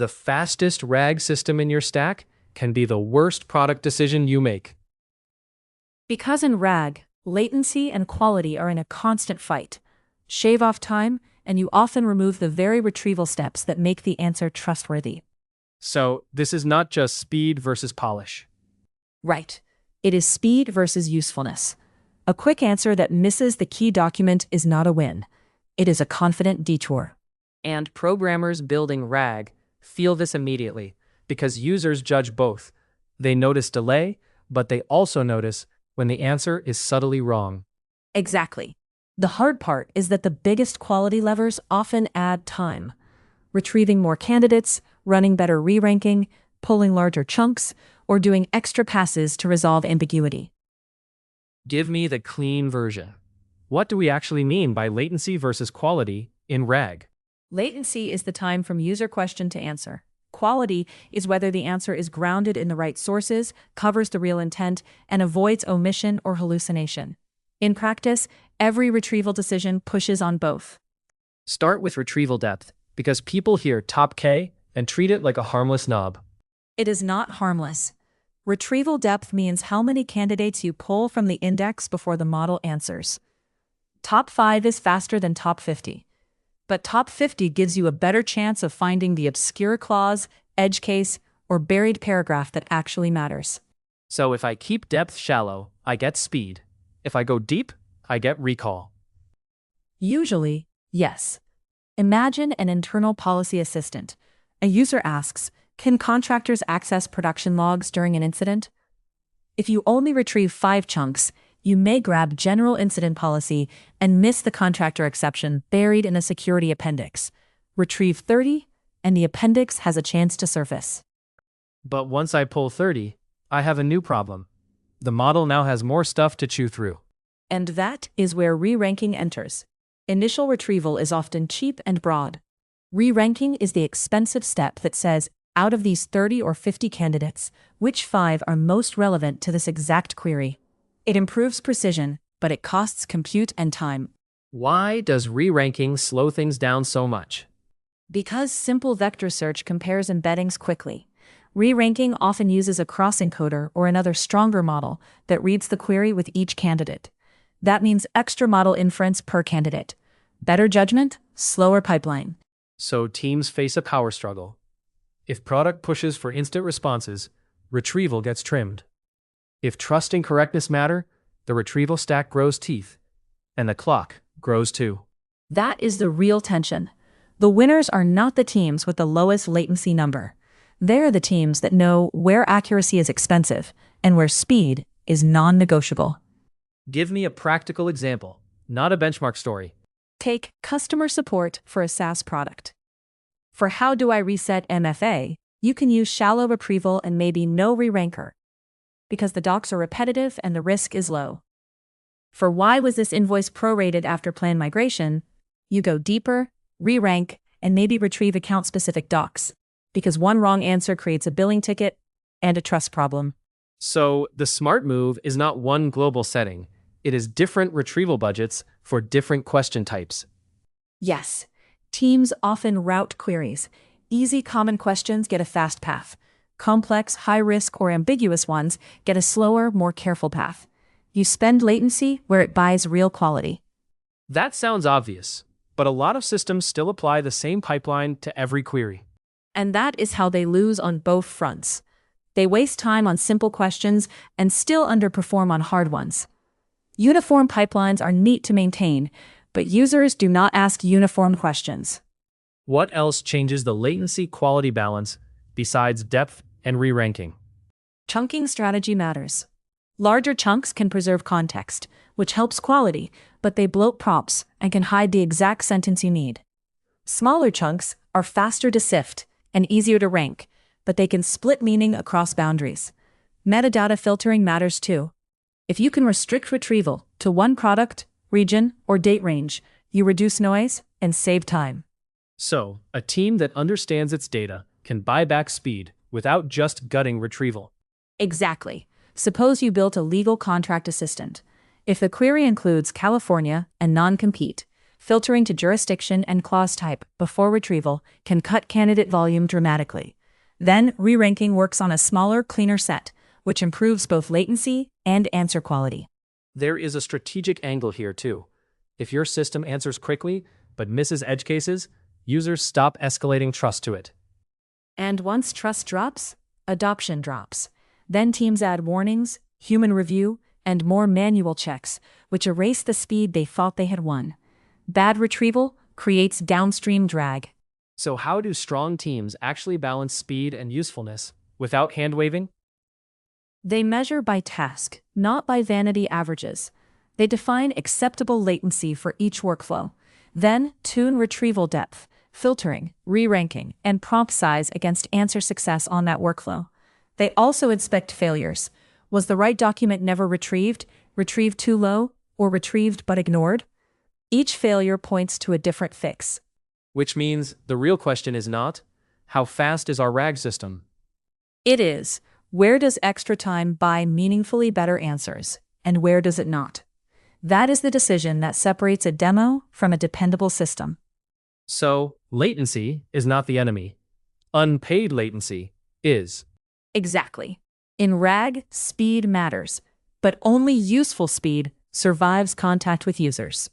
The fastest RAG system in your stack can be the worst product decision you make. Because in RAG, latency and quality are in a constant fight. Shave off time, and you often remove the very retrieval steps that make the answer trustworthy. So, this is not just speed versus polish. Right. It is speed versus usefulness. A quick answer that misses the key document is not a win. It is a confident detour. And programmers building RAG feel this immediately because users judge both. They notice delay, but they also notice when the answer is subtly wrong. Exactly. The hard part is that the biggest quality levers often add time. Retrieving more candidates, running better re-ranking, pulling larger chunks, or doing extra passes to resolve ambiguity. Give me the clean version. What do we actually mean by latency versus quality in RAG? Latency is the time from user question to answer. Quality is whether the answer is grounded in the right sources, covers the real intent, and avoids omission or hallucination. In practice, every retrieval decision pushes on both. Start with retrieval depth, because people hear top K and treat it like a harmless knob. It is not harmless. Retrieval depth means how many candidates you pull from the index before the model answers. Top 5 is faster than top 50. But top 50 gives you a better chance of finding the obscure clause, edge case, or buried paragraph that actually matters. So if I keep depth shallow, I get speed. If I go deep, I get recall. Usually, yes. Imagine an internal policy assistant. A user asks, can contractors access production logs during an incident? If you only retrieve 5 chunks, you may grab general incident policy and miss the contractor exception buried in a security appendix. Retrieve 30, and the appendix has a chance to surface. But once I pull 30, I have a new problem. The model now has more stuff to chew through. And that is where re-ranking enters. Initial retrieval is often cheap and broad. Re-ranking is the expensive step that says, out of these 30 or 50 candidates, which 5 are most relevant to this exact query? It improves precision, but it costs compute and time. Why does re-ranking slow things down so much? Because simple vector search compares embeddings quickly. Re-ranking often uses a cross-encoder or another stronger model that reads the query with each candidate. That means extra model inference per candidate. Better judgment, slower pipeline. So teams face a power struggle. If product pushes for instant responses, retrieval gets trimmed. If trust and correctness matter, the retrieval stack grows teeth, and the clock grows too. That is the real tension. The winners are not the teams with the lowest latency number. They're the teams that know where accuracy is expensive and where speed is non-negotiable. Give me a practical example, not a benchmark story. Take customer support for a SaaS product. For how do I reset MFA, you can use shallow retrieval and maybe no re-ranker, because the docs are repetitive and the risk is low. For why was this invoice prorated after plan migration, you go deeper, re-rank, and maybe retrieve account-specific docs, because one wrong answer creates a billing ticket and a trust problem. So the smart move is not one global setting. It is different retrieval budgets for different question types. Yes, teams often route queries. Easy common questions get a fast path. Complex, high-risk, or ambiguous ones get a slower, more careful path. You spend latency where it buys real quality. That sounds obvious, but a lot of systems still apply the same pipeline to every query. And that is how they lose on both fronts. They waste time on simple questions and still underperform on hard ones. Uniform pipelines are neat to maintain, but users do not ask uniform questions. What else changes the latency-quality balance besides depth and re-ranking? Chunking strategy matters. Larger chunks can preserve context, which helps quality, but they bloat prompts and can hide the exact sentence you need. Smaller chunks are faster to sift and easier to rank, but they can split meaning across boundaries. Metadata filtering matters too. If you can restrict retrieval to one product, region, or date range, you reduce noise and save time. So, a team that understands its data can buy back speed without just gutting retrieval. Exactly. Suppose you built a legal contract assistant. If the query includes California and non-compete, filtering to jurisdiction and clause type before retrieval can cut candidate volume dramatically. Then, reranking works on a smaller, cleaner set, which improves both latency and answer quality. There is a strategic angle here too. If your system answers quickly but misses edge cases, users stop escalating trust to it. And once trust drops, adoption drops. Then teams add warnings, human review, and more manual checks, which erase the speed they thought they had won. Bad retrieval creates downstream drag. So how do strong teams actually balance speed and usefulness without hand-waving? They measure by task, not by vanity averages. They define acceptable latency for each workflow, then tune retrieval depth, filtering, re-ranking, and prompt size against answer success on that workflow. They also inspect failures. Was the right document never retrieved, retrieved too low, or retrieved but ignored? Each failure points to a different fix. Which means the real question is not, how fast is our RAG system? It is, where does extra time buy meaningfully better answers, and where does it not? That is the decision that separates a demo from a dependable system. So, latency is not the enemy. Unpaid latency is. Exactly. In RAG, speed matters, but only useful speed survives contact with users.